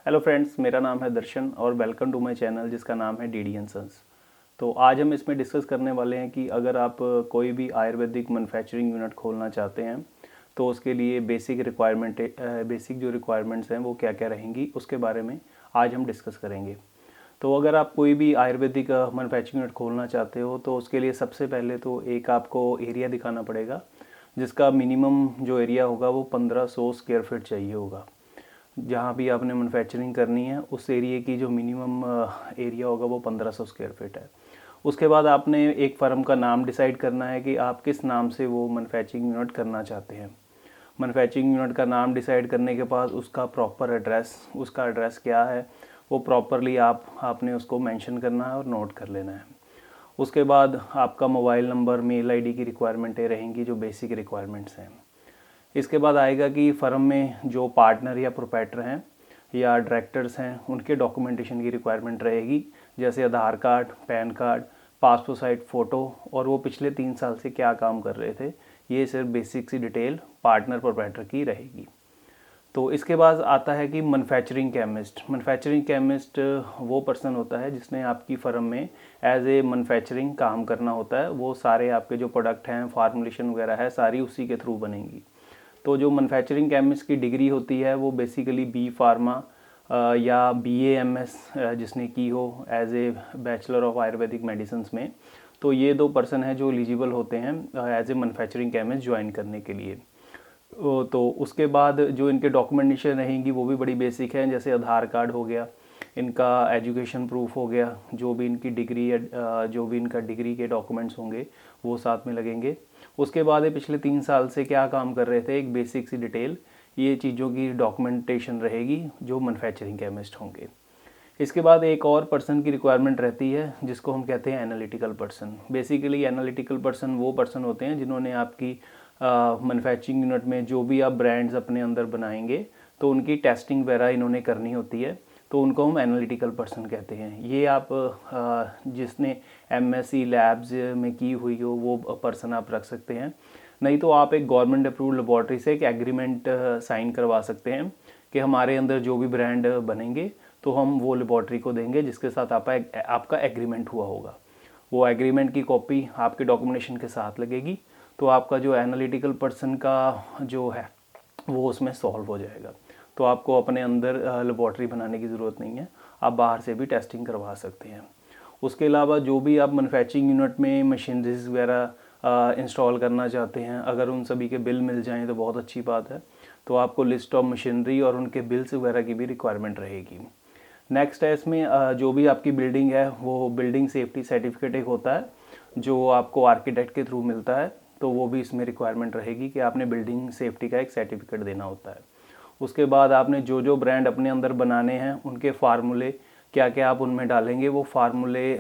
Hello friends, मेरा नाम है दर्शन और वेलकम टू माय चैनल जिसका नाम है डीडी एंड सन्स। तो आज हम इसमें डिस्कस करने वाले हैं कि अगर आप कोई भी आयुर्वेदिक मैन्युफैक्चरिंग यूनिट खोलना चाहते हैं तो उसके लिए बेसिक जो रिक्वायरमेंट्स हैं वो क्या क्या रहेंगी उसके बारे में आज हम डिस्कस करेंगे। तो अगर आप कोई भी आयुर्वेदिक मैन्युफैक्चरिंग यूनिट खोलना चाहते हो तो उसके लिए सबसे पहले तो एक आपको एरिया दिखाना पड़ेगा, जिसका मिनिमम जो एरिया होगा वो 1500 स्क्वायर फीट चाहिए होगा। जहाँ भी आपने मैन्युफैक्चरिंग करनी है उस एरिया की जो मिनिमम एरिया होगा वो 1500 स्क्वायर फीट है। उसके बाद आपने एक फर्म का नाम डिसाइड करना है कि आप किस नाम से वो मैन्युफैक्चरिंग यूनिट करना चाहते हैं। मैन्युफैक्चरिंग यूनिट का नाम डिसाइड करने के बाद उसका एड्रेस क्या है वो प्रॉपरली आपने उसको मेंशन करना है और नोट कर लेना है। उसके बाद आपका मोबाइल नंबर, मेल आईडी की रिक्वायरमेंटें रहेंगी, जो बेसिक रिक्वायरमेंट्स हैं। इसके बाद आएगा कि फ़र्म में जो पार्टनर या प्रोप्राइटर हैं या डायरेक्टर्स हैं उनके डॉक्यूमेंटेशन की रिक्वायरमेंट रहेगी, जैसे Aadhaar card, PAN card, passport size photo और वो पिछले 3 साल से क्या काम कर रहे थे। ये सिर्फ बेसिक सी डिटेल पार्टनर प्रोप्राइटर की रहेगी। तो इसके बाद आता है कि मैन्युफैक्चरिंग केमिस्ट वो पर्सन होता है जिसने आपकी फ़र्म में एज ए मैन्युफैक्चरिंग काम करना होता है। वो सारे आपके जो प्रोडक्ट हैं, फार्मूलेशन वगैरह है, सारी उसी के थ्रू बनेंगी। तो जो मैन्युफैक्चरिंग केमिस्ट की डिग्री होती है वो बेसिकली बी फार्मा या BA MS जिसने की हो as a bachelor of Ayurvedic medicine में। तो ये 2 पर्सन हैं जो एलिजिबल होते हैं as a manufacturing chemist join करने के लिए। तो उसके बाद जो इनके डॉक्यूमेंटेशन रहेंगी वो भी बड़ी बेसिक हैं, जैसे आधार कार्ड हो गया, इनका एजुकेशन प्रूफ हो गया, जो भी इनकी डिग्री या जो भी इनका डिग्री के डॉक्यूमेंट्स होंगे वो साथ में लगेंगे। उसके बाद ये पिछले 3 साल से क्या काम कर रहे थे, एक बेसिक सी डिटेल, ये चीज़ों की डॉक्यूमेंटेशन रहेगी जो मैन्युफैक्चरिंग केमिस्ट होंगे। इसके बाद एक और पर्सन की रिक्वायरमेंट रहती है जिसको हम कहते हैं analytical person. Basically analytical person वो पर्सन होते हैं जिन्होंने आपकी मैन्युफैक्चरिंग यूनिट में जो भी आप ब्रांड्स अपने अंदर बनाएंगे तो उनकी टेस्टिंग वगैरह इन्होंने करनी होती है, तो उनको हम एनालिटिकल पर्सन कहते हैं। ये आप जिसने MSc लैब्स में की हुई हो वो पर्सन आप रख सकते हैं, नहीं तो आप एक गवर्नमेंट अप्रूव्ड लेबॉर्ट्री से एक एग्रीमेंट साइन करवा सकते हैं कि हमारे अंदर जो भी ब्रांड बनेंगे तो हम वो लेबॉर्ट्री को देंगे जिसके साथ आपका एग्रीमेंट हुआ होगा। वो एग्रीमेंट की कॉपी आपके डॉक्यूमेंटेशन के साथ लगेगी, तो आपका जो एनालिटिकल पर्सन का जो है वो उसमें सॉल्व हो जाएगा। तो आपको अपने अंदर लेबॉर्ट्री बनाने की ज़रूरत नहीं है, आप बाहर से भी टेस्टिंग करवा सकते हैं। उसके अलावा जो भी आप मैन्युफैक्चरिंग यूनिट में मशीनरीज वगैरह इंस्टॉल करना चाहते हैं, अगर उन सभी के बिल मिल जाएं तो बहुत अच्छी बात है। तो आपको लिस्ट ऑफ मशीनरी और उनके बिल्स वगैरह की भी रिक्वायरमेंट रहेगी। नेक्स्ट है इसमें जो भी आपकी बिल्डिंग है वो बिल्डिंग सेफ्टी सर्टिफिकेट एक होता है जो आपको आर्किटेक्ट के थ्रू मिलता है, तो वो भी इसमें रिक्वायरमेंट रहेगी कि आपने बिल्डिंग सेफ्टी का एक सर्टिफिकेट देना होता है। उसके बाद आपने जो जो ब्रांड अपने अंदर बनाने हैं उनके फार्मूले क्या क्या आप उनमें डालेंगे, वो फार्मूले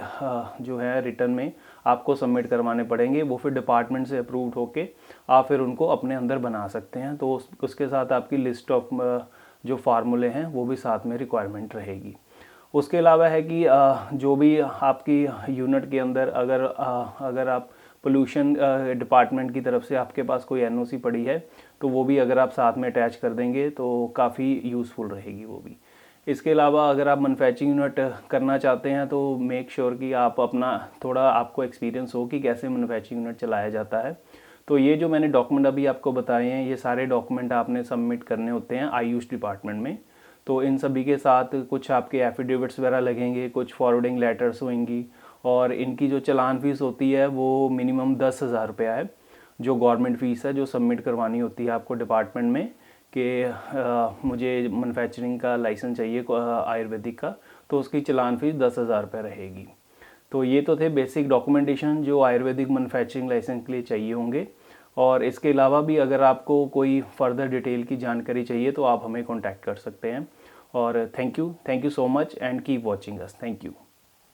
जो है रिटर्न में आपको सबमिट करवाने पड़ेंगे। वो फिर डिपार्टमेंट से अप्रूव्ड होके आप फिर उनको अपने अंदर बना सकते हैं। तो उसके साथ आपकी लिस्ट ऑफ जो फार्मूले हैं वो भी साथ में रिक्वायरमेंट रहेगी। उसके अलावा है कि जो भी आपकी यूनिट के अंदर अगर आप पोल्यूशन डिपार्टमेंट की तरफ से आपके पास कोई NOC पड़ी है तो वो भी अगर आप साथ में अटैच कर देंगे तो काफ़ी यूज़फुल रहेगी वो भी। इसके अलावा अगर आप मैन्युफैक्चरिंग यूनिट करना चाहते हैं तो मेक श्योर कि आप अपना थोड़ा आपको एक्सपीरियंस हो कि कैसे मैन्युफैक्चरिंग यूनिट चलाया जाता है। तो ये जो मैंने डॉक्यूमेंट अभी आपको बताए हैं ये सारे डॉक्यूमेंट आपने सबमिट करने होते हैं आयुष डिपार्टमेंट में। तो इन सभी के साथ कुछ आपके एफिडेविट्स वगैरह लगेंगे, कुछ फॉरवर्डिंग लेटर्स होंगी और इनकी जो चालान फीस होती है वो मिनिमम 10,000 रुपया है, जो गवर्नमेंट फ़ीस है जो सबमिट करवानी होती है आपको डिपार्टमेंट में कि मुझे मैन्युफैक्चरिंग का लाइसेंस चाहिए आयुर्वेदिक का, तो उसकी चालान फीस 10,000 रुपये रहेगी। तो ये तो थे बेसिक डॉक्यूमेंटेशन जो आयुर्वेदिक मैन्युफैक्चरिंग लाइसेंस के लिए चाहिए होंगे। और इसके अलावा भी अगर आपको कोई फर्दर डिटेल की जानकारी चाहिए तो आप हमें कॉन्टैक्ट कर सकते हैं। और thank you so much and keep watching us. Thank you.